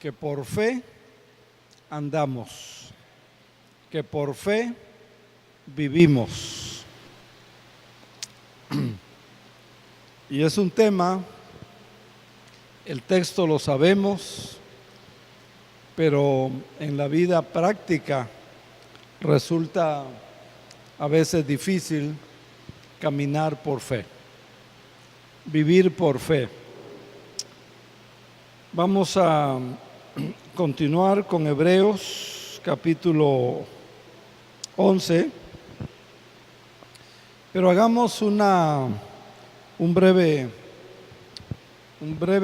que por fe andamos, que por fe vivimos. Y es un tema, el texto lo sabemos, pero en la vida práctica resulta a veces difícil caminar por fe, vivir por fe. Vamos a continuar con Hebreos capítulo 11, pero hagamos un breve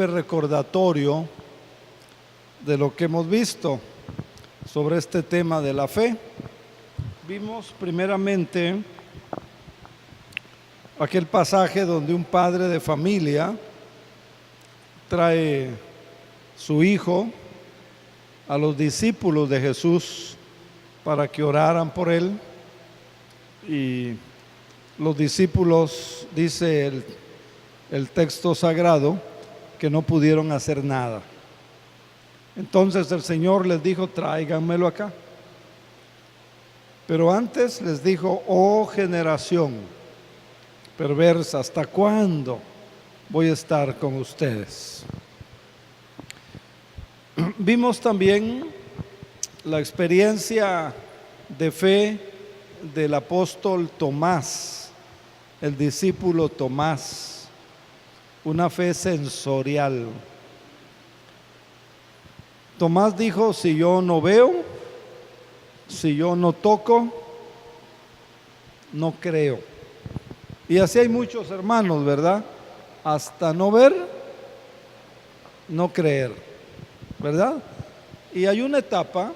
recordatorio de lo que hemos visto sobre este tema de la fe. Vimos primeramente aquel pasaje donde un padre de familia trae su hijo a los discípulos de Jesús para que oraran por él, y los discípulos, dice el texto sagrado, que no pudieron hacer nada. Entonces el Señor les dijo: tráiganmelo acá. Pero antes les dijo: oh generación perversa, ¿hasta cuándo voy a estar con ustedes? Vimos también la experiencia de fe del apóstol Tomás, el discípulo Tomás, una fe sensorial. Tomás dijo: si yo no veo, si yo no toco, no creo. Y así hay muchos hermanos, ¿verdad? Hasta no ver, no creer, ¿verdad? Y hay una etapa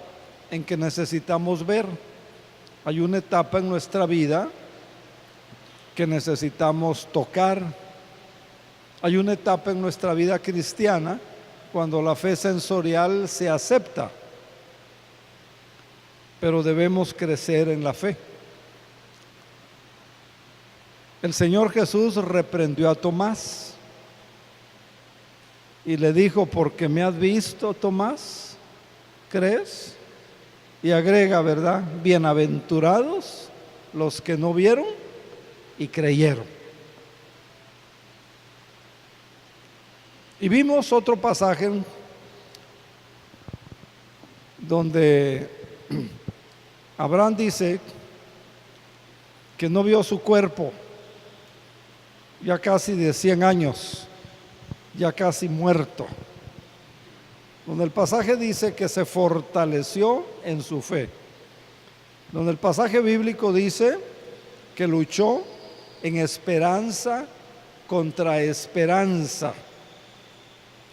en que necesitamos ver. Hay una etapa en nuestra vida que necesitamos tocar. Hay una etapa en nuestra vida cristiana cuando la fe sensorial se acepta, pero debemos crecer en la fe. El Señor Jesús reprendió a Tomás y le dijo: porque me has visto, Tomás, ¿crees? Y agrega, ¿verdad? Bienaventurados los que no vieron y creyeron. Y vimos otro pasaje donde Abraham dice que no vio su cuerpo, ya casi de 100 años, ya casi muerto, donde el pasaje dice que se fortaleció en su fe, donde el pasaje bíblico dice que luchó en esperanza contra esperanza.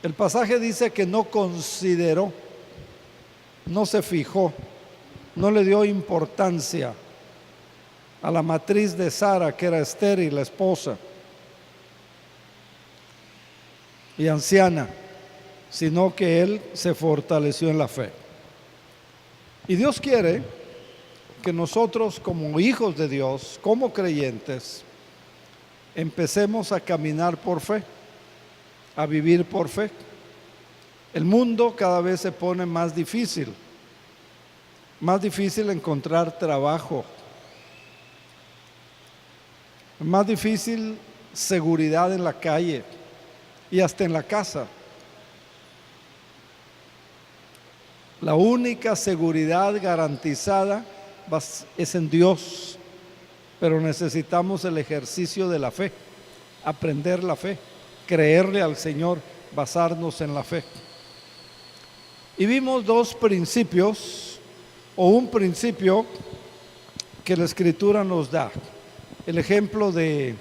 El pasaje dice que no consideró, no se fijó, no le dio importancia a la matriz de Sara, que era estéril, la esposa y anciana, sino que él se fortaleció en la fe. Y Dios quiere que nosotros, como hijos de Dios, como creyentes, empecemos a caminar por fe, a vivir por fe. El mundo cada vez se pone más difícil encontrar trabajo, más difícil seguridad en la calle y hasta en la casa. La única seguridad garantizada es en Dios, pero necesitamos el ejercicio de la fe, aprender la fe, creerle al Señor, basarnos en la fe. Y vimos dos principios, o un principio que la Escritura nos da. El ejemplo de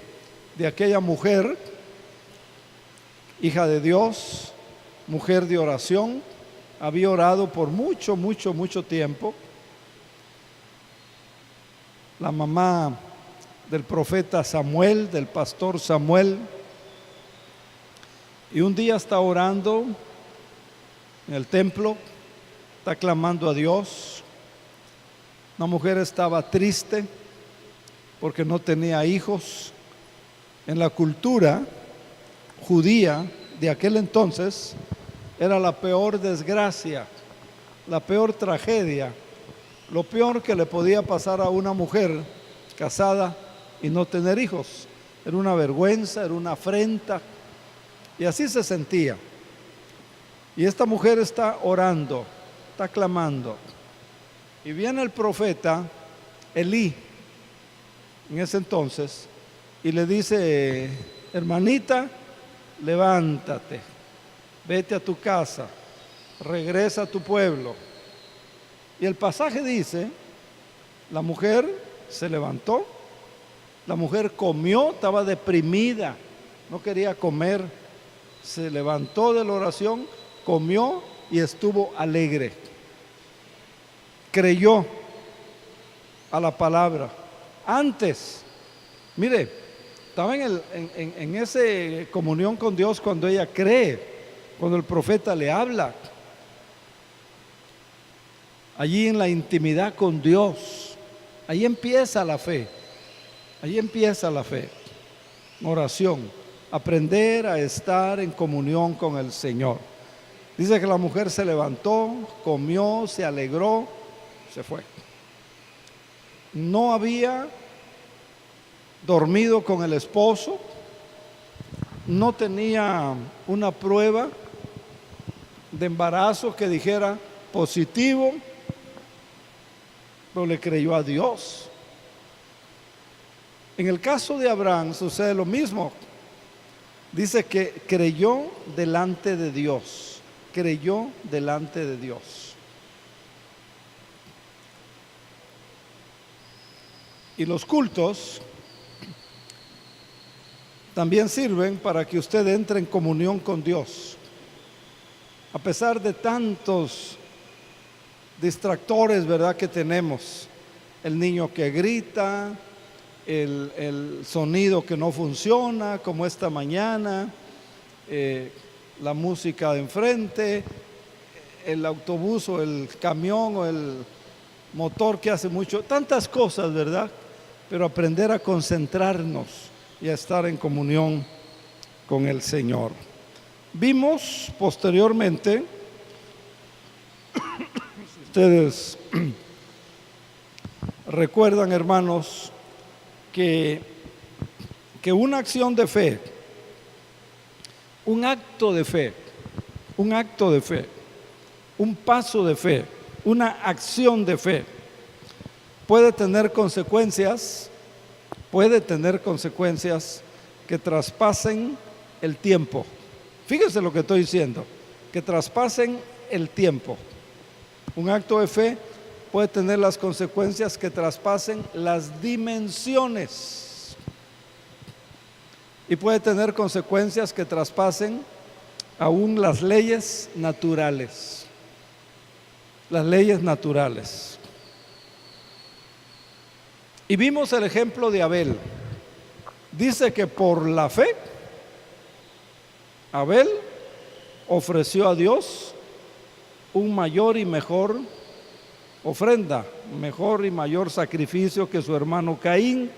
aquella mujer, hija de Dios, mujer de oración, había orado por mucho tiempo. La mamá del profeta Samuel, del pastor Samuel, y un día está orando en el templo, está clamando a Dios. Una mujer estaba triste porque no tenía hijos. En la cultura judía de aquel entonces, era la peor desgracia, la peor tragedia, lo peor que le podía pasar a una mujer casada y no tener hijos. Era una vergüenza, era una afrenta, y así se sentía. Y esta mujer está orando, está clamando, y viene el profeta Elí en ese entonces y le dice: hermanita, levántate, vete a tu casa, regresa a tu pueblo. Y el pasaje dice: la mujer se levantó, la mujer comió, estaba deprimida, no quería comer, se levantó de la oración, comió y estuvo alegre. Creyó a la palabra. Antes, mire, estaba en esa comunión con Dios cuando ella cree, cuando el profeta le habla. Allí en la intimidad con Dios, ahí empieza la fe. Ahí empieza la fe. Oración, aprender a estar en comunión con el Señor. Dice que la mujer se levantó, comió, se alegró, se fue. No había dormido con el esposo, no tenía una prueba de embarazo que dijera positivo, pero le creyó a Dios. En el caso de Abraham sucede lo mismo. Dice que creyó delante de Dios, creyó delante de Dios. Y los cultos también sirven para que usted entre en comunión con Dios. A pesar de tantos distractores, ¿verdad?, que tenemos. El niño que grita, el sonido que no funciona, como esta mañana, la música de enfrente, el autobús o el camión o el motor que hace mucho, tantas cosas, ¿verdad? Pero aprender a concentrarnos y a estar en comunión con el Señor. Vimos posteriormente, si ustedes recuerdan, hermanos, que una acción de fe, un acto de fe, un paso de fe, una acción de fe puede tener consecuencias que traspasen el tiempo. Fíjense lo que estoy diciendo, que traspasen el tiempo. Un acto de fe puede tener las consecuencias que traspasen las dimensiones y puede tener consecuencias que traspasen aún las leyes naturales. Las leyes naturales. Y vimos el ejemplo de Abel. Dice que por la fe, Abel ofreció a Dios un mayor y mejor ofrenda, mejor y mayor sacrificio que su hermano Caín.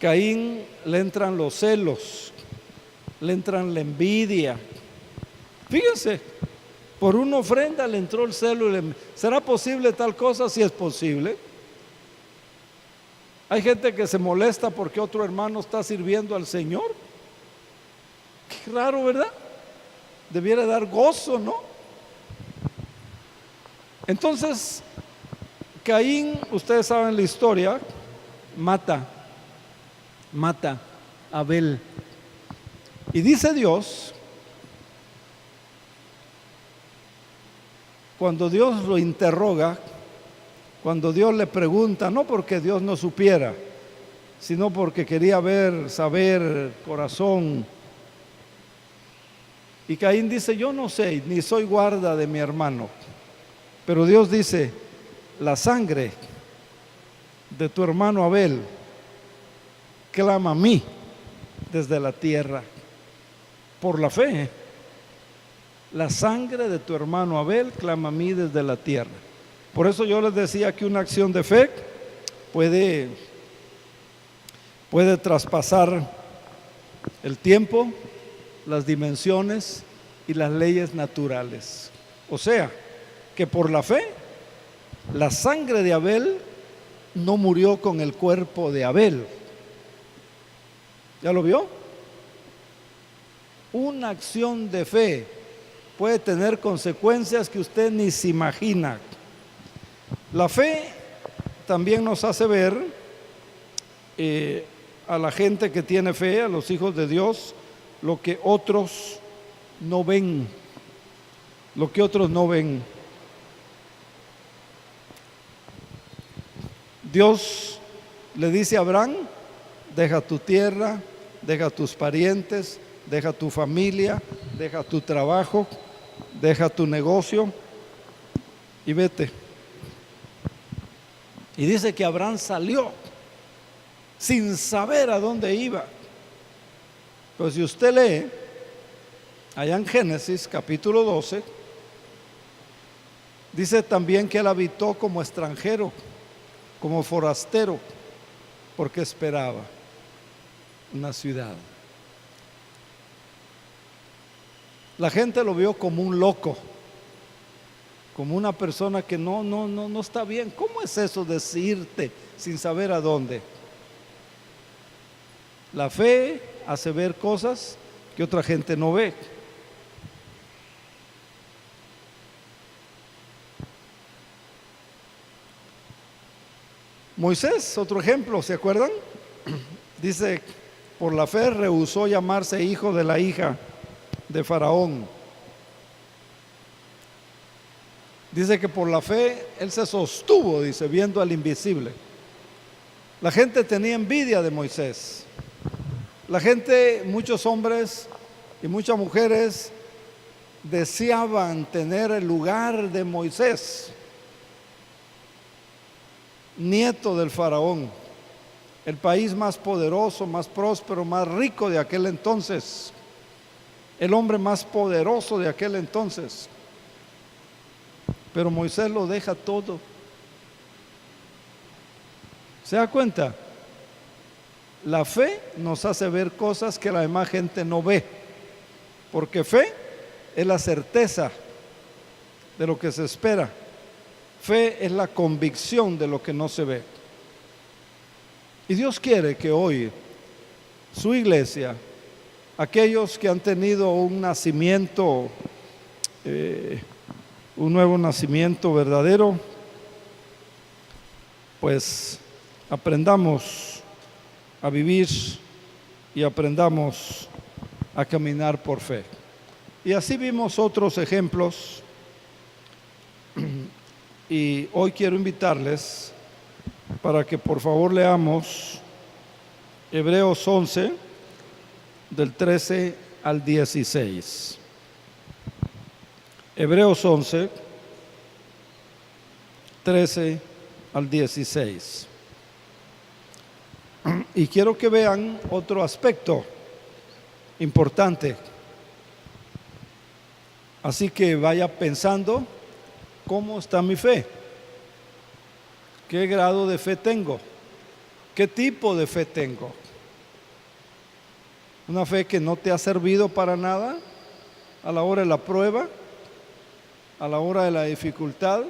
Caín le entran los celos, le entran la envidia. Fíjense, por una ofrenda le entró el celo. ¿Será posible tal cosa? Si es posible. Hay gente que se molesta porque otro hermano está sirviendo al Señor. Qué raro, ¿verdad? Debiera dar gozo, ¿no? Entonces, Caín, ustedes saben la historia, mata a Abel. Y dice Dios, cuando Dios lo interroga, cuando Dios le pregunta, no porque Dios no supiera, sino porque quería saber corazón. Y Caín dice: yo no sé, ni soy guarda de mi hermano. Pero Dios dice: la sangre de tu hermano Abel clama a mí desde la tierra. Por la fe, la sangre de tu hermano Abel clama a mí desde la tierra. Por eso yo les decía que una acción de fe puede traspasar el tiempo, las dimensiones y las leyes naturales. O sea, que por la fe, la sangre de Abel no murió con el cuerpo de Abel. ¿Ya lo vio? Una acción de fe puede tener consecuencias que usted ni se imagina. La fe también nos hace ver a la gente que tiene fe, a los hijos de Dios, lo que otros no ven, lo que otros no ven. Dios le dice a Abraham: deja tu tierra, deja tus parientes, deja tu familia, deja tu trabajo, deja tu negocio y vete. Y dice que Abraham salió sin saber a dónde iba. Pero si usted lee allá en Génesis capítulo 12, dice también que él habitó como extranjero, como forastero, porque esperaba una ciudad. La gente lo vio como un loco, como una persona que no está bien. ¿Cómo es eso de irte sin saber a dónde? La fe hace ver cosas que otra gente no ve. Moisés, otro ejemplo, ¿se acuerdan? Dice, por la fe rehusó llamarse hijo de la hija de Faraón. Dice que por la fe él se sostuvo, dice, viendo al invisible. La gente tenía envidia de Moisés. La gente, muchos hombres y muchas mujeres deseaban tener el lugar de Moisés, nieto del faraón, el país más poderoso, más próspero, más rico de aquel entonces, el hombre más poderoso de aquel entonces. Pero Moisés lo deja todo. ¿Se da cuenta? La fe nos hace ver cosas que la demás gente no ve, porque fe es la certeza de lo que se espera. Fe es la convicción de lo que no se ve. Y Dios quiere que hoy su iglesia, aquellos que han tenido un nacimiento, un nuevo nacimiento verdadero, pues aprendamos a vivir y aprendamos a caminar por fe. Y así vimos otros ejemplos. Y hoy quiero invitarles para que por favor leamos Hebreos 11, del 13 al 16. Hebreos 11, 13 al 16. Y quiero que vean otro aspecto importante. Así que vaya pensando, ¿cómo está mi fe? ¿Qué grado de fe tengo? ¿Qué tipo de fe tengo? ¿Una fe que no te ha servido para nada a la hora de la prueba, a la hora de la dificultad?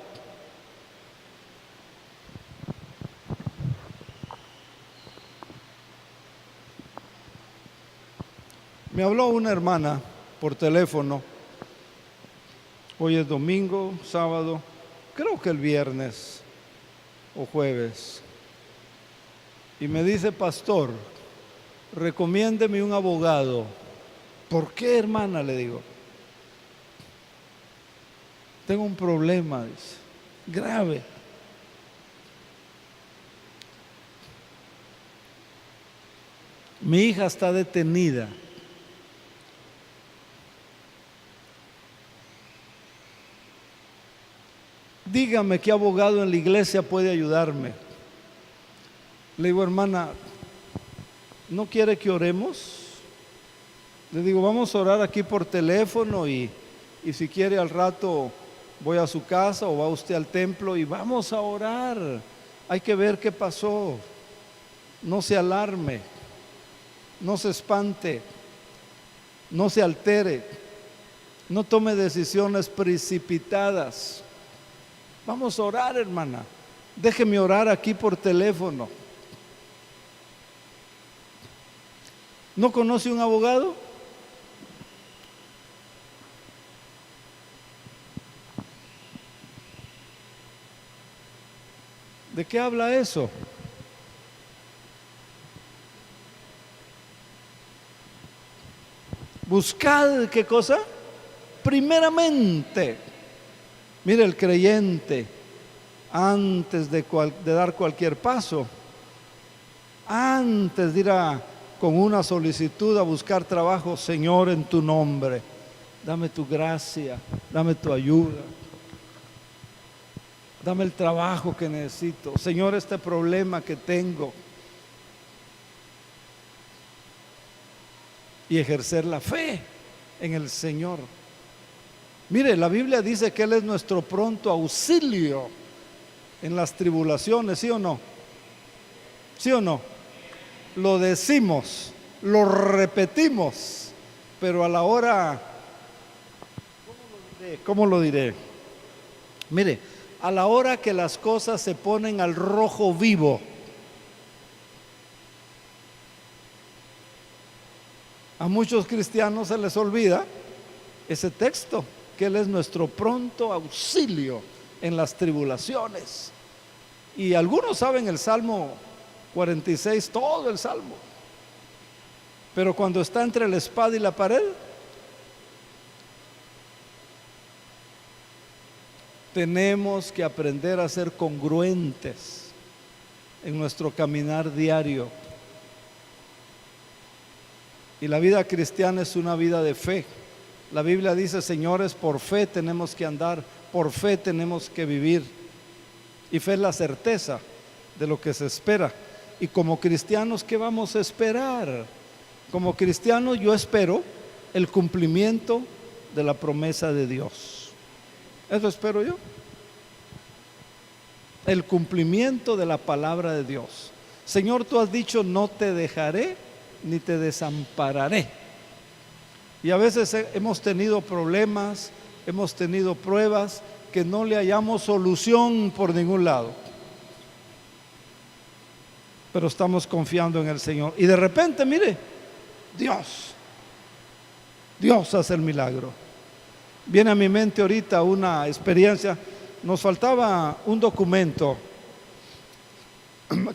Me habló una hermana por teléfono. Hoy es domingo, sábado, creo que el viernes o jueves. Y me dice: pastor, recomiéndeme un abogado. ¿Por qué, hermana? Le digo. Tengo un problema, dice, grave. Mi hija está detenida. Dígame qué abogado en la iglesia puede ayudarme. Le digo: hermana, ¿no quiere que oremos? Le digo: vamos a orar aquí por teléfono y si quiere al rato voy a su casa o va usted al templo y vamos a orar. Hay que ver qué pasó. No se alarme, no se espante. no se altere, no tome decisiones precipitadas. Vamos a orar, hermana. Déjeme orar aquí por teléfono. ¿No conoce un abogado? ¿De qué habla eso? Buscad, ¿qué cosa? Primeramente. Mire, el creyente, antes de dar cualquier paso, antes de ir con una solicitud a buscar trabajo, Señor, en tu nombre, dame tu gracia, dame tu ayuda, dame el trabajo que necesito. Señor, este problema que tengo. Y ejercer la fe en el Señor. Mire, la Biblia dice que Él es nuestro pronto auxilio en las tribulaciones, ¿sí o no? ¿Sí o no? Lo decimos, lo repetimos, pero a la hora, ¿cómo lo diré? Mire, a la hora que las cosas se ponen al rojo vivo, a muchos cristianos se les olvida ese texto, que Él es nuestro pronto auxilio en las tribulaciones. Y algunos saben el Salmo 46, todo el Salmo. Pero cuando está entre la espada y la pared, tenemos que aprender a ser congruentes en nuestro caminar diario. Y la vida cristiana es una vida de fe. La Biblia dice, señores, por fe tenemos que andar, por fe tenemos que vivir. Y fe es la certeza de lo que se espera. Y como cristianos, ¿qué vamos a esperar? Como cristianos yo espero el cumplimiento de la promesa de Dios. Eso espero yo. El cumplimiento de la palabra de Dios. Señor, tú has dicho, no te dejaré ni te desampararé. Y a veces hemos tenido problemas, hemos tenido pruebas que no le hallamos solución por ningún lado. Pero estamos confiando en el Señor. Y de repente, mire, Dios hace el milagro. Viene a mi mente ahorita una experiencia. Nos faltaba un documento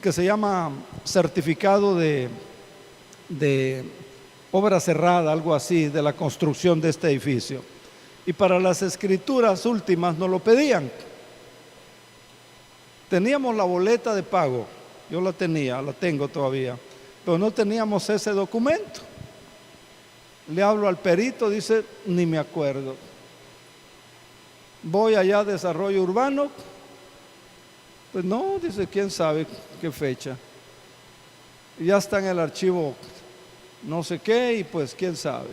que se llama certificado de obra cerrada, algo así, de la construcción de este edificio. Y para las escrituras últimas nos lo pedían. Teníamos la boleta de pago, yo la tengo todavía, pero no teníamos ese documento. Le hablo al perito, dice, ni me acuerdo. Voy allá a desarrollo urbano, pues no, dice, quién sabe qué fecha. Y ya está en el archivo no sé qué, y pues quién sabe.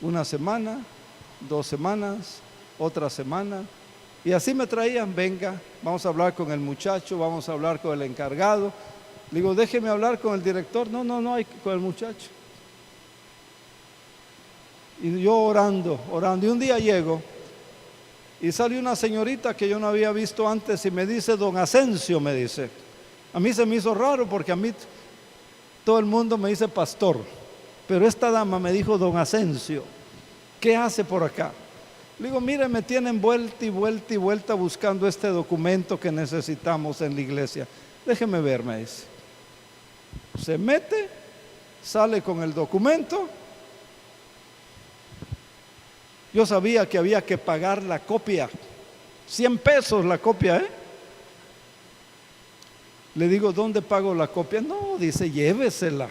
Una semana, 2 semanas, otra semana, y así me traían, venga, vamos a hablar con el muchacho, vamos a hablar con el encargado. Le digo, déjeme hablar con el director. No, hay con el muchacho. Y yo orando, y un día llego y sale una señorita que yo no había visto antes y me dice, don Asensio, me dice. A mí se me hizo raro porque a mí todo el mundo me dice pastor, pero esta dama me dijo, don Asensio, ¿qué hace por acá? Le digo, mire, me tienen vuelta y vuelta y vuelta buscando este documento que necesitamos en la iglesia. Déjeme ver, me dice. Se mete, sale con el documento. Yo sabía que había que pagar la copia, 100 pesos la copia, Le digo, ¿dónde pago la copia? No, dice, llévesela.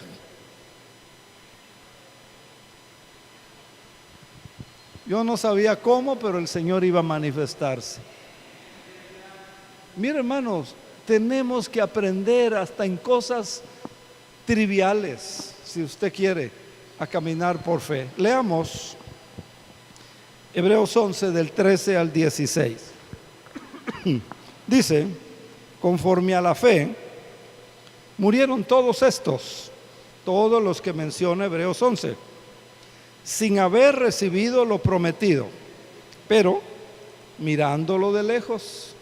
Yo no sabía cómo, pero el Señor iba a manifestarse. Mire, hermanos, tenemos que aprender hasta en cosas triviales, si usted quiere, a caminar por fe. Leamos Hebreos 11 del 13 al 16. Dice, conforme a la fe, murieron todos estos, todos los que menciona Hebreos 11, sin haber recibido lo prometido, pero mirándolo de lejos,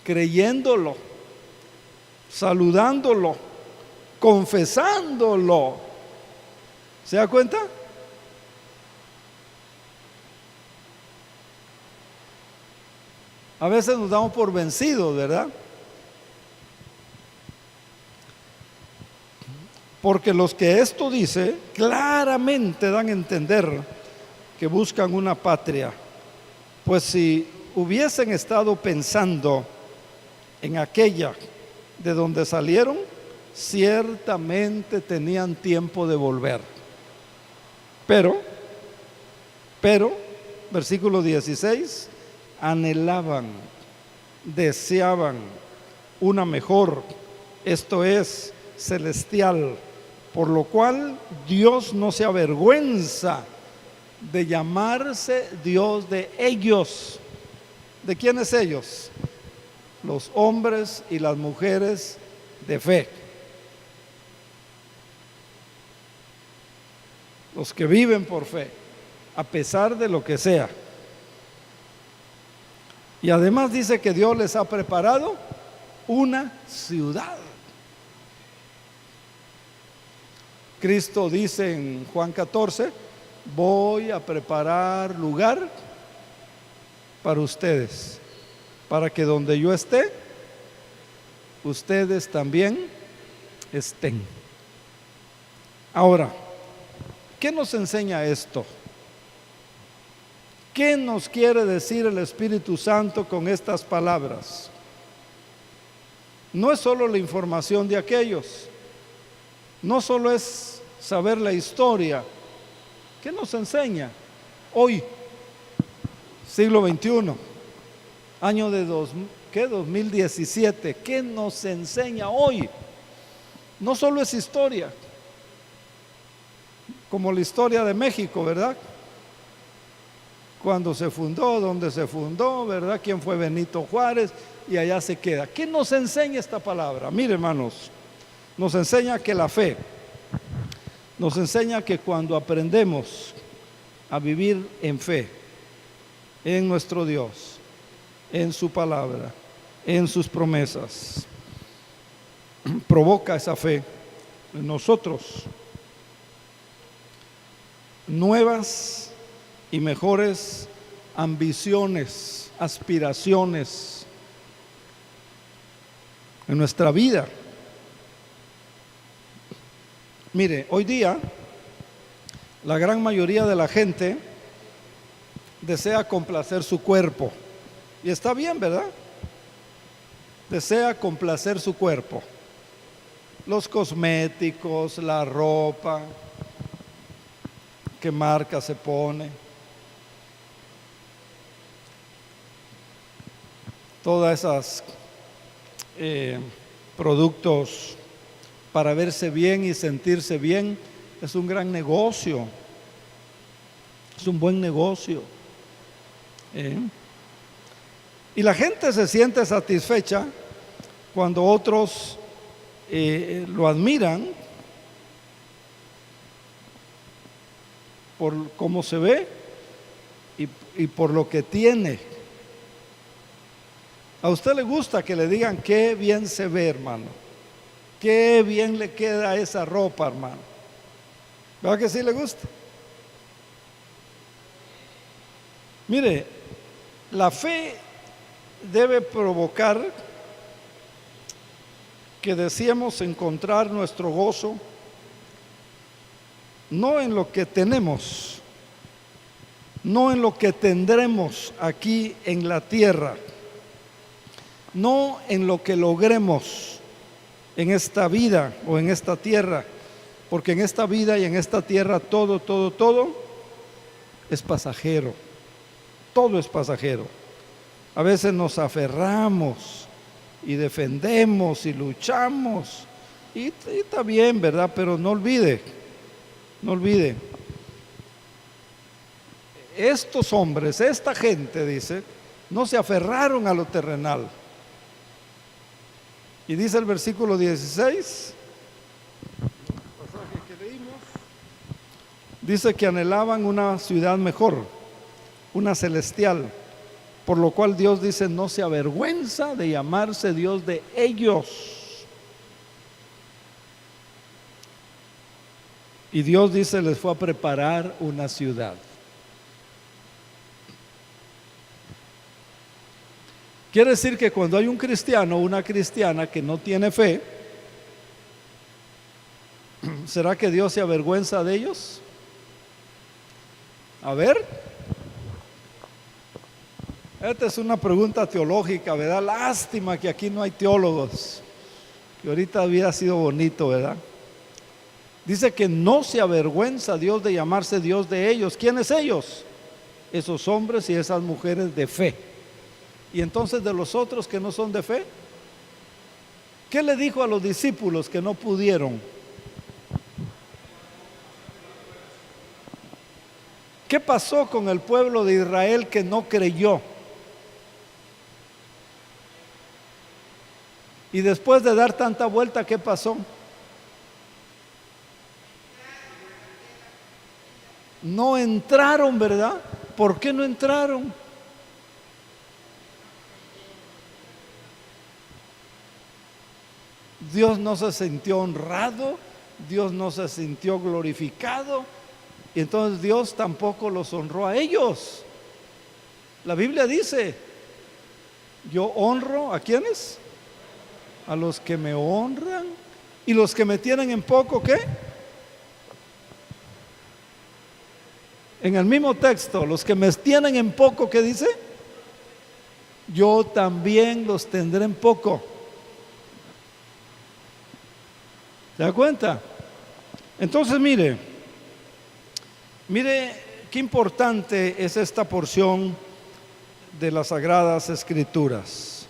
creyéndolo, saludándolo, confesándolo. ¿Se da cuenta? A veces nos damos por vencidos, ¿verdad? Porque los que esto dice claramente dan a entender que buscan una patria. Pues si hubiesen estado pensando en aquella de donde salieron, ciertamente tenían tiempo de volver. Pero, versículo 16, anhelaban, deseaban una mejor, esto es, celestial, por lo cual Dios no se avergüenza de llamarse Dios de ellos. ¿De quiénes ellos? Los hombres y las mujeres de fe. Los que viven por fe, a pesar de lo que sea. Y además dice que Dios les ha preparado una ciudad. Cristo dice en Juan 14, voy a preparar lugar para ustedes, para que donde yo esté, ustedes también estén. Ahora, ¿qué nos enseña esto? ¿Qué nos quiere decir el Espíritu Santo con estas palabras? No es solo la información de aquellos, no solo es saber la historia. ¿Qué nos enseña hoy, siglo XXI, año de 2017? ¿Qué nos enseña hoy? No solo es historia, como la historia de México, ¿verdad? Cuando se fundó, dónde se fundó, ¿verdad? ¿Quién fue Benito Juárez? Y allá se queda. ¿Qué nos enseña esta palabra? Mire, hermanos, nos enseña que la fe, nos enseña que cuando aprendemos a vivir en fe, en nuestro Dios, en su palabra, en sus promesas, provoca esa fe en nosotros nuevas y mejores ambiciones, aspiraciones en nuestra vida. Mire, hoy día la gran mayoría de la gente desea complacer su cuerpo, y está bien, ¿verdad? Desea complacer su cuerpo, los cosméticos, la ropa, qué marca se pone, todas esas productos para verse bien y sentirse bien. Es un gran negocio, es un buen negocio. Y la gente se siente satisfecha cuando otros lo admiran por cómo se ve y por lo que tiene. ¿A usted le gusta que le digan qué bien se ve, hermano? Qué bien le queda esa ropa, hermano. ¿Verdad que sí le gusta? Mire, la fe debe provocar que deseemos encontrar nuestro gozo no en lo que tenemos, no en lo que tendremos aquí en la tierra, no en lo que logremos en esta vida o en esta tierra, porque en esta vida y en esta tierra todo es pasajero, todo es pasajero. A veces nos aferramos y defendemos y luchamos y está bien, ¿verdad? Pero no olvide, estos hombres, esta gente, dice, no se aferraron a lo terrenal. Y dice el versículo 16, el pasaje que leímos, Dice que anhelaban una ciudad mejor, una celestial, por lo cual Dios dice, no se avergüenza de llamarse Dios de ellos. Y Dios dice, les fue a preparar una ciudad. Quiere decir que cuando hay un cristiano o una cristiana que no tiene fe, ¿será que Dios se avergüenza de ellos? A ver, esta es una pregunta teológica, ¿verdad? Lástima que aquí no hay teólogos, que ahorita hubiera sido bonito, ¿verdad? Dice que no se avergüenza Dios de llamarse Dios de ellos. ¿Quiénes ellos? Esos hombres y esas mujeres de fe. Y entonces de los otros que no son de fe, ¿qué le dijo a los discípulos que no pudieron? ¿Qué pasó con el pueblo de Israel que no creyó? Y después de dar tanta vuelta, ¿qué pasó? No entraron, ¿verdad? ¿Por qué no entraron? Dios no se sintió honrado, Dios no se sintió glorificado, y entonces Dios tampoco los honró a ellos. La Biblia dice, yo honro, ¿a quiénes? A los que me honran, y los que me tienen en poco, ¿qué? En el mismo texto, los que me tienen en poco, ¿qué dice? Yo también los tendré en poco. ¿Se da cuenta? Entonces mire qué importante es esta porción de las Sagradas Escrituras.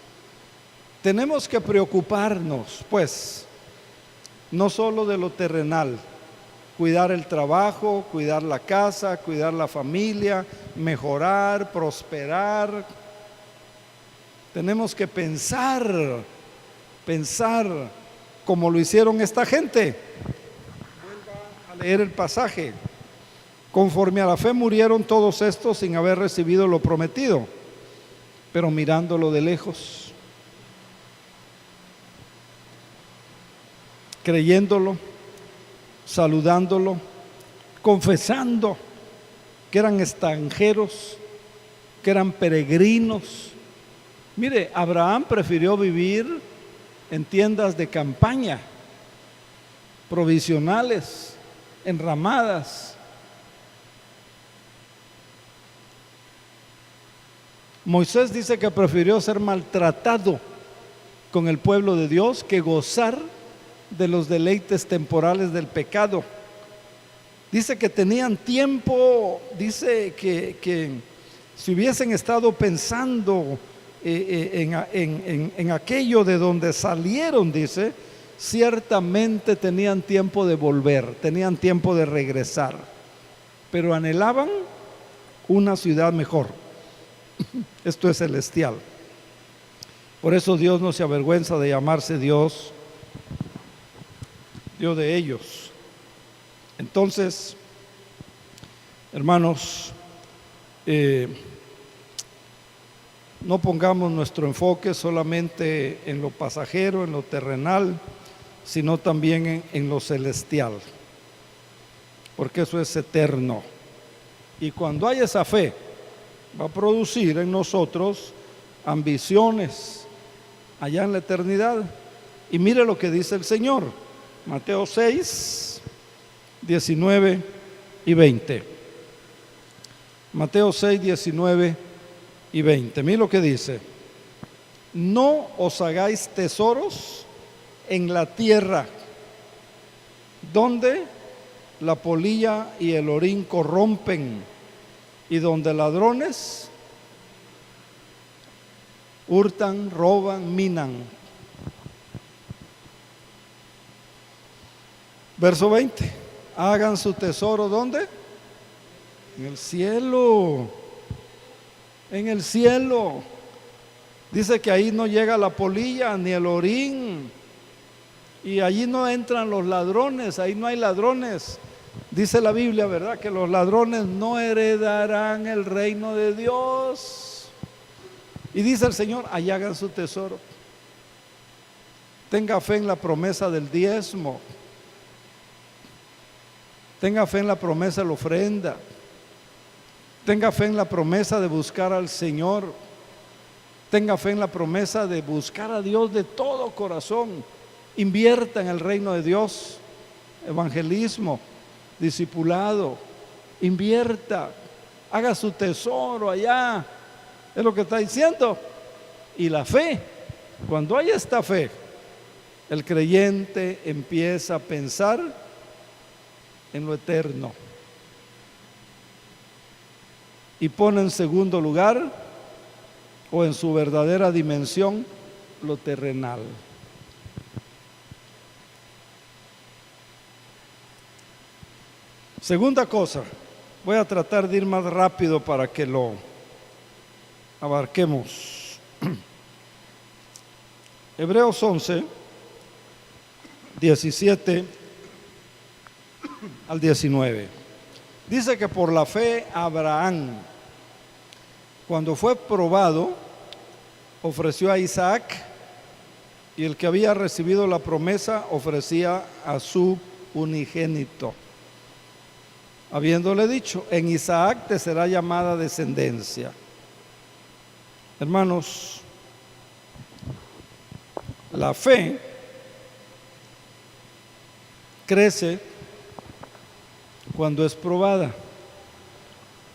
Tenemos que preocuparnos, pues, no solo de lo terrenal, cuidar el trabajo, cuidar la casa, cuidar la familia, mejorar, prosperar. Tenemos que pensar como lo hicieron esta gente. Vuelva a leer el pasaje. Conforme a la fe murieron todos estos sin haber recibido lo prometido, pero mirándolo de lejos, creyéndolo, saludándolo, confesando que eran extranjeros, que eran peregrinos. Mire, Abraham prefirió vivir en tiendas de campaña, provisionales, enramadas. Moisés dice que prefirió ser maltratado con el pueblo de Dios que gozar de los deleites temporales del pecado. Dice que tenían tiempo, dice que si hubiesen estado pensando en aquello de donde salieron, dice, ciertamente tenían tiempo de volver, tenían tiempo de regresar, pero anhelaban una ciudad mejor. Esto es celestial. Por eso Dios no se avergüenza de llamarse Dios de ellos. Entonces, hermanos, no pongamos nuestro enfoque solamente en lo pasajero, en lo terrenal, sino también en lo celestial, porque eso es eterno. Y cuando hay esa fe, va a producir en nosotros ambiciones allá en la eternidad. Y mire lo que dice el Señor, Mateo 6, 19 y 20. Mateo 6, 19 y 20. Mire lo que dice: no os hagáis tesoros en la tierra, donde la polilla y el orín corrompen, y donde ladrones hurtan, roban, minan. Verso 20: hagan su tesoro, ¿dónde? En el cielo. En el cielo. Dice que ahí no llega la polilla ni el orín, y allí no entran los ladrones, ahí no hay ladrones. Dice la Biblia, ¿verdad?, que los ladrones no heredarán el reino de Dios. Y dice el Señor, allá hagan su tesoro. Tenga fe en la promesa del diezmo. Tenga fe en la promesa de la ofrenda. Tenga fe en la promesa de buscar al Señor. Tenga fe en la promesa de buscar a Dios de todo corazón. Invierta en el reino de Dios. Evangelismo, discipulado, invierta, haga su tesoro allá, es lo que está diciendo. Y la fe, cuando hay esta fe, el creyente empieza a pensar en lo eterno y pone en segundo lugar, o en su verdadera dimensión, lo terrenal. Segunda cosa, voy a tratar de ir más rápido para que lo abarquemos. Hebreos 11, 17 al 19. Dice que por la fe Abraham, cuando fue probado, ofreció a Isaac, y el que había recibido la promesa ofrecía a su unigénito, habiéndole dicho, en Isaac te será llamada descendencia. Hermanos, la fe crece cuando es probada.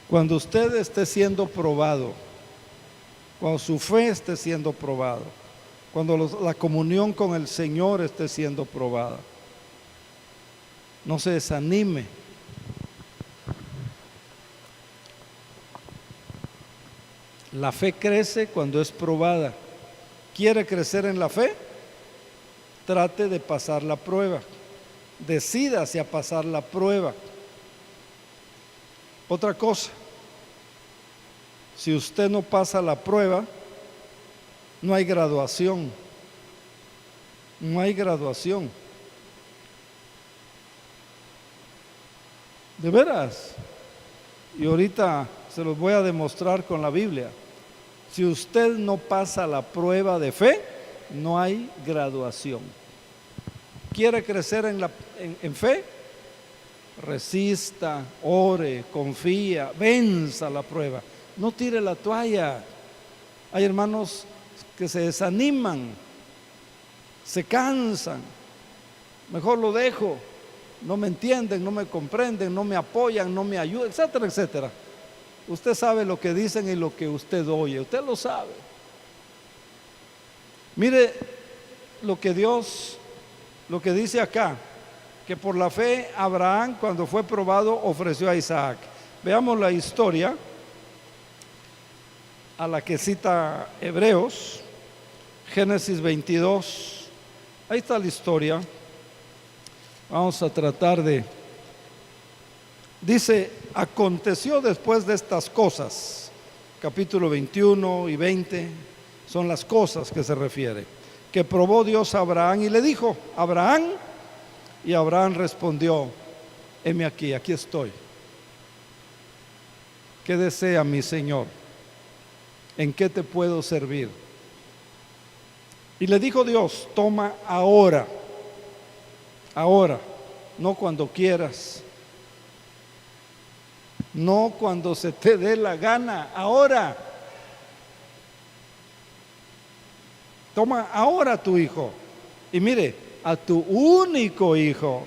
Cuando usted esté siendo probado, cuando su fe esté siendo probada, cuando la comunión con el Señor esté siendo probada, no se desanime. La fe crece cuando es probada. ¿Quiere crecer en la fe? Trate de pasar la prueba. Decídase a pasar la prueba. Otra cosa, si usted no pasa la prueba, no hay graduación. No hay graduación. De veras. Y ahorita se los voy a demostrar con la Biblia. Si usted no pasa la prueba de fe, no hay graduación. ¿Quiere crecer en fe? Resista, ore, confía, venza la prueba. No tire la toalla. Hay hermanos que se desaniman, se cansan. Mejor lo dejo. No me entienden, no me comprenden, no me apoyan, no me ayudan, etcétera, etcétera. Usted sabe lo que dicen y lo que usted oye, usted lo sabe. Mire lo que dice acá, que por la fe Abraham, cuando fue probado, ofreció a Isaac. Veamos la historia a la que cita Hebreos, Génesis 22. Ahí está la historia. Vamos a tratar de... Dice, aconteció después de estas cosas, capítulo 21 y 20, son las cosas que se refiere, que probó Dios a Abraham y le dijo, Abraham, y Abraham respondió, heme aquí, aquí estoy. ¿Qué desea mi Señor? ¿En qué te puedo servir? Y le dijo Dios, toma ahora, no cuando quieras, no cuando se te dé la gana, ahora. Toma ahora tu hijo. Y mire, a tu único hijo.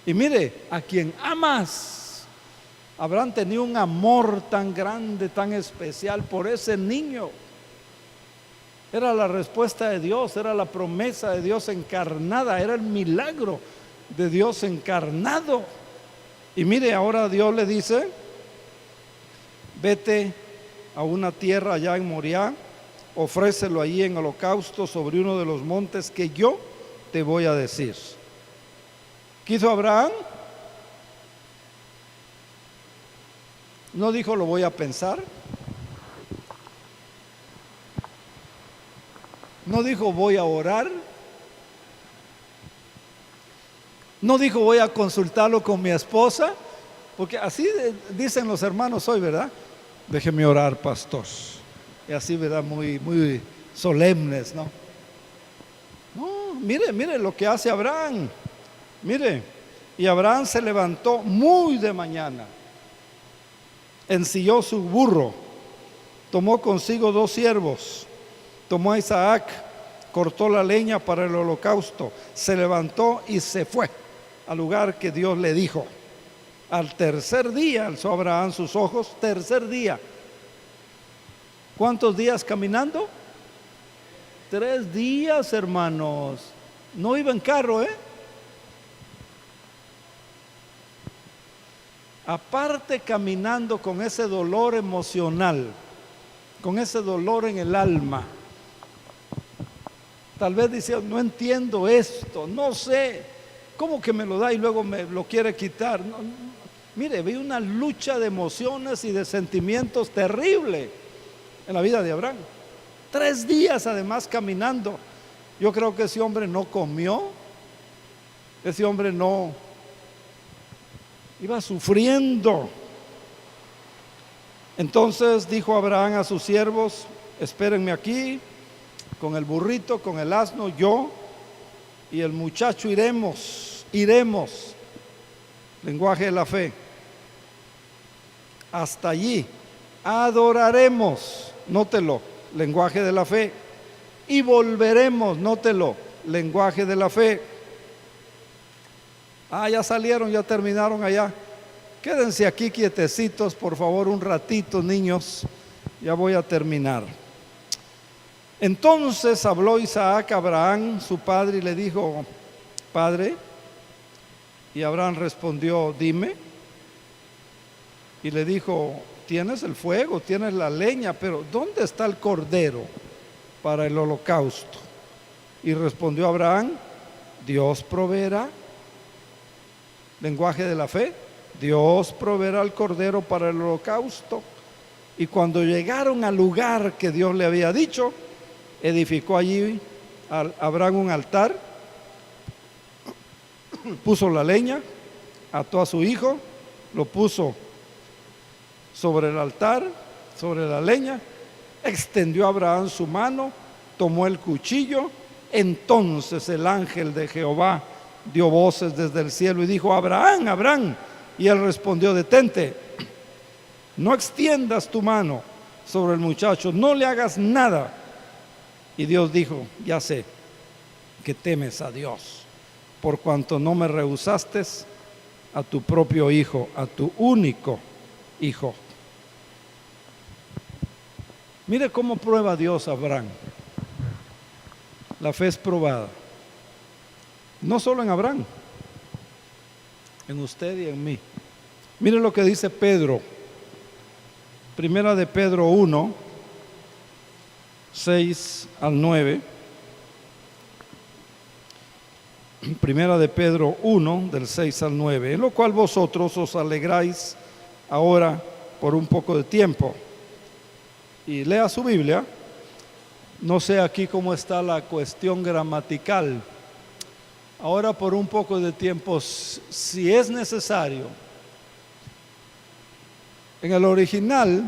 Y mire, a quien amas. Abraham tenía un amor tan grande, tan especial por ese niño. Era la respuesta de Dios, era la promesa de Dios encarnada, era el milagro de Dios encarnado. Y mire, ahora Dios le dice, vete a una tierra allá en Moriah, ofrécelo allí en holocausto sobre uno de los montes que yo te voy a decir. ¿Qué hizo Abraham? No dijo lo voy a pensar. No dijo voy a orar. No dijo voy a consultarlo con mi esposa, porque así dicen los hermanos hoy, ¿verdad? Déjeme orar, pastor. Y así, ¿verdad? Muy solemnes, ¿no? No, mire lo que hace Abraham. Mire, y Abraham se levantó muy de mañana, ensilló su burro, tomó consigo 2 siervos, tomó a Isaac, cortó la leña para el holocausto, se levantó y se fue al lugar que Dios le dijo. Al tercer día alzó Abraham sus ojos. Tercer día. ¿Cuántos días caminando? 3 días, hermanos. No iba en carro, Aparte, caminando con ese dolor emocional, con ese dolor en el alma. Tal vez dice, no entiendo esto, no sé, ¿cómo que me lo da y luego me lo quiere quitar? No, mire, vi una lucha de emociones y de sentimientos terrible en la vida de Abraham. 3 días además caminando. Yo creo que ese hombre no comió, ese hombre no, iba sufriendo. Entonces dijo Abraham a sus siervos, espérenme aquí, con el burrito, con el asno, yo y el muchacho iremos, lenguaje de la fe, hasta allí, adoraremos, nótelo, lenguaje de la fe, y volveremos, nótelo, lenguaje de la fe. Ya salieron, ya terminaron allá. Quédense aquí quietecitos, por favor, un ratito, niños, ya voy a terminar. Entonces habló Isaac a Abraham, su padre, y le dijo, Padre. Y Abraham respondió, dime. Y le dijo, tienes el fuego, tienes la leña, pero ¿dónde está el cordero para el holocausto? Y respondió Abraham, Dios proveerá. Lenguaje de la fe, Dios proveerá el cordero para el holocausto. Y cuando llegaron al lugar que Dios le había dicho, edificó allí Abraham un altar, puso la leña, ató a su hijo, lo puso sobre el altar, sobre la leña, extendió a Abraham su mano, tomó el cuchillo. Entonces el ángel de Jehová dio voces desde el cielo y dijo, Abraham, Abraham. Y él respondió, detente, no extiendas tu mano sobre el muchacho, no le hagas nada. Y Dios dijo, ya sé que temes a Dios, por cuanto no me rehusaste a tu propio hijo, a tu único hijo. Mire cómo prueba Dios a Abraham. La fe es probada. No solo en Abraham, en usted y en mí. Mire lo que dice Pedro. Primera de Pedro 1, 6 al 9. Primera de Pedro 1, del 6 al 9. En lo cual vosotros os alegráis ahora por un poco de tiempo. Y lea su Biblia. No sé aquí cómo está la cuestión gramatical. Ahora por un poco de tiempo, si es necesario. En el original,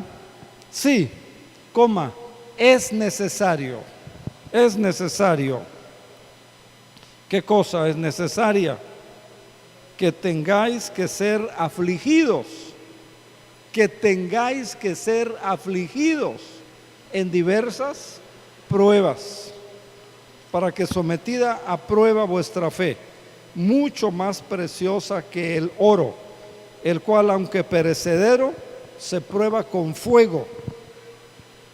sí, coma, es necesario. Es necesario. ¿Qué cosa es necesaria? Que tengáis que ser afligidos. Que tengáis que ser afligidos en diversas pruebas, para que sometida a prueba vuestra fe, mucho más preciosa que el oro, el cual aunque perecedero, se prueba con fuego,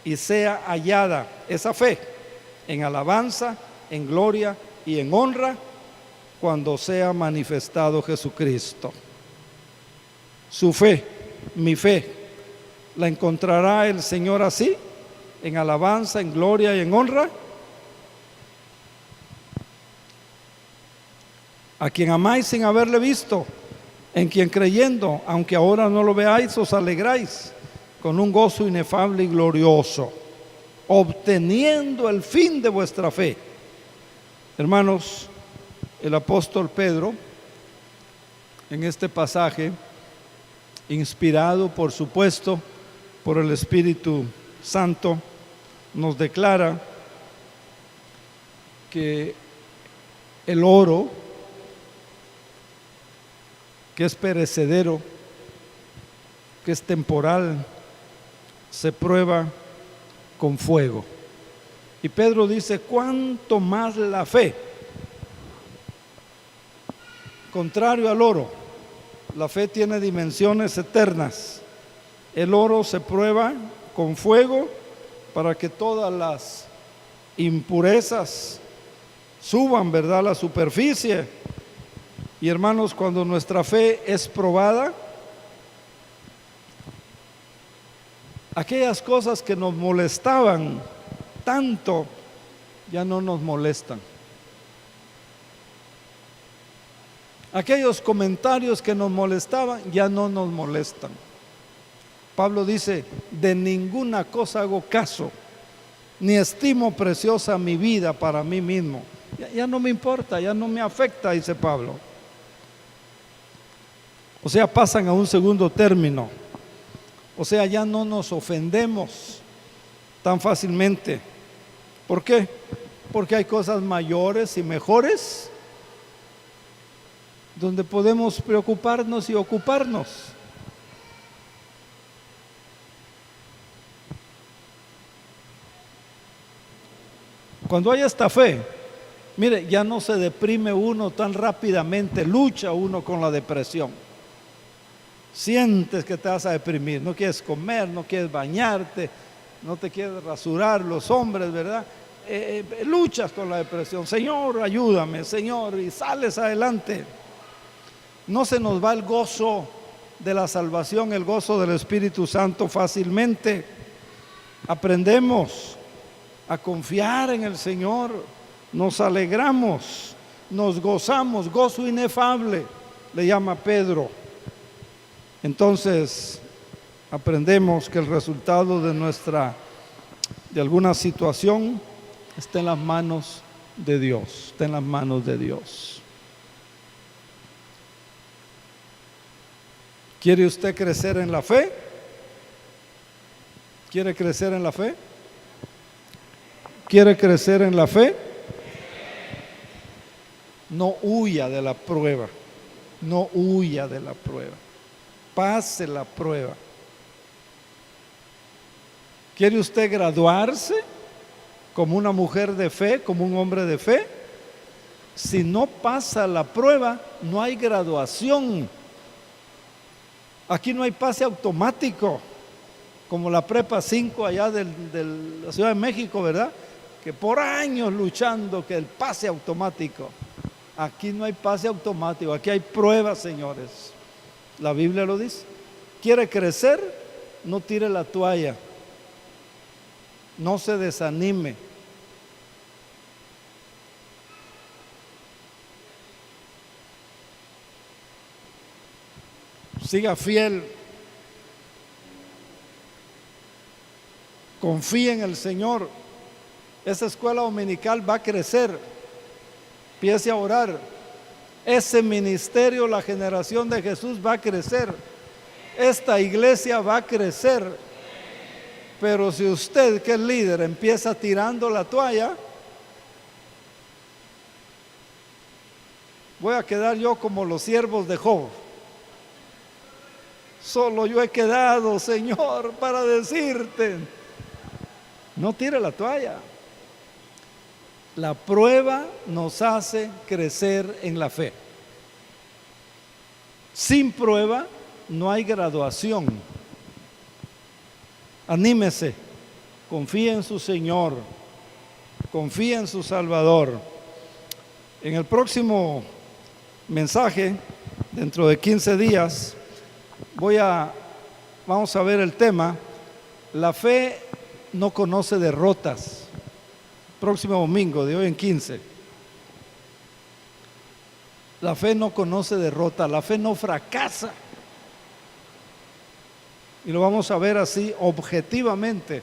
y sea hallada esa fe en alabanza, en gloria y en honra, cuando sea manifestado Jesucristo. Su fe, mi fe, ¿la encontrará el Señor así? En alabanza, en gloria y en honra. A quien amáis sin haberle visto, en quien creyendo, aunque ahora no lo veáis, os alegráis con un gozo inefable y glorioso, obteniendo el fin de vuestra fe. Hermanos, el apóstol Pedro en este pasaje, inspirado por supuesto por el Espíritu Santo, nos declara que el oro, que es perecedero, que es temporal, se prueba con fuego. Y Pedro dice, cuánto más la fe. Contrario al oro, la fe tiene dimensiones eternas. El oro se prueba con fuego para que todas las impurezas suban, ¿verdad?, a la superficie. Y hermanos, cuando nuestra fe es probada, aquellas cosas que nos molestaban tanto ya no nos molestan. Aquellos comentarios que nos molestaban ya no nos molestan. Pablo dice, de ninguna cosa hago caso, ni estimo preciosa mi vida para mí mismo. Ya no me importa, ya no me afecta, dice Pablo. O sea, pasan a un segundo término. O sea, ya no nos ofendemos tan fácilmente. ¿Por qué? Porque hay cosas mayores y mejores donde podemos preocuparnos y ocuparnos. Cuando hay esta fe, mire, ya no se deprime uno tan rápidamente, lucha uno con la depresión. Sientes que te vas a deprimir, no quieres comer, no quieres bañarte, no te quieres rasurar, los hombres, ¿verdad? Luchas con la depresión. Señor, ayúdame, Señor, y sales adelante. No se nos va el gozo de la salvación, el gozo del Espíritu Santo fácilmente. Aprendemos a confiar en el Señor, nos alegramos, nos gozamos, gozo inefable, le llama Pedro. Entonces, aprendemos que el resultado de alguna situación está en las manos de Dios, está en las manos de Dios. ¿Quiere usted crecer en la fe? ¿Quiere crecer en la fe? ¿Quiere crecer en la fe? No huya de la prueba, no huya de la prueba, pase la prueba. ¿Quiere usted graduarse como una mujer de fe, como un hombre de fe? Si no pasa la prueba, no hay graduación. Aquí no hay pase automático, como la Prepa 5 allá de la Ciudad de México, ¿verdad? Que por años luchando que el pase automático. Aquí no hay pase automático, aquí hay pruebas, señores. La Biblia lo dice. ¿Quiere crecer? No tire la toalla. No se desanime. Siga fiel. Confíe en el Señor. Esa escuela dominical va a crecer. Empiece a orar. Ese ministerio, la generación de Jesús, va a crecer. Esta iglesia va a crecer. Pero si usted, que es líder, empieza tirando la toalla, voy a quedar yo como los siervos de Job. Solo yo he quedado, Señor, para decirte. No tire la toalla. La prueba nos hace crecer en la fe. Sin prueba no hay graduación. Anímese, confíe en su Señor, confíe en su Salvador. En el próximo mensaje, dentro de 15 días, vamos a ver el tema, la fe no conoce derrotas. Próximo domingo, de hoy en 15. La fe no conoce derrota, la fe no fracasa. Y lo vamos a ver así objetivamente,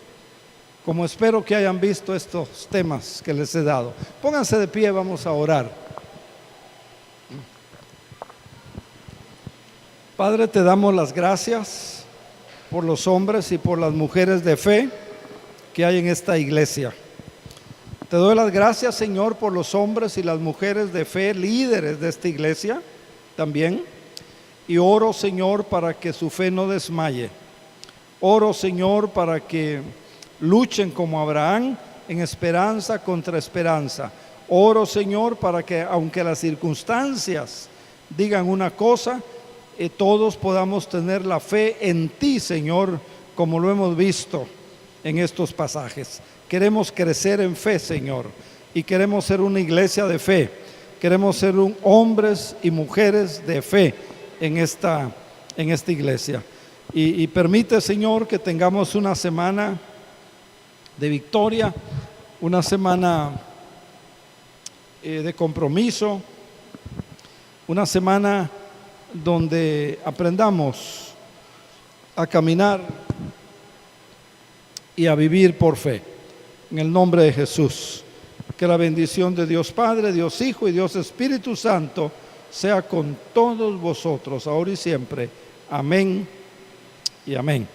como espero que hayan visto estos temas que les he dado. Pónganse de pie, vamos a orar. Padre, te damos las gracias por los hombres y por las mujeres de fe que hay en esta iglesia. Te doy las gracias, Señor, por los hombres y las mujeres de fe, líderes de esta iglesia también. Y oro, Señor, para que su fe no desmaye. Oro, Señor, para que luchen como Abraham en esperanza contra esperanza. Oro, Señor, para que aunque las circunstancias digan una cosa, todos podamos tener la fe en ti, Señor, como lo hemos visto en estos pasajes. Queremos crecer en fe, Señor, y queremos ser una iglesia de fe. Queremos ser hombres y mujeres de fe en esta iglesia. Y permite, Señor, que tengamos una semana de victoria, una semana de compromiso, una semana donde aprendamos a caminar y a vivir por fe. En el nombre de Jesús, que la bendición de Dios Padre, Dios Hijo y Dios Espíritu Santo sea con todos vosotros, ahora y siempre. Amén y amén.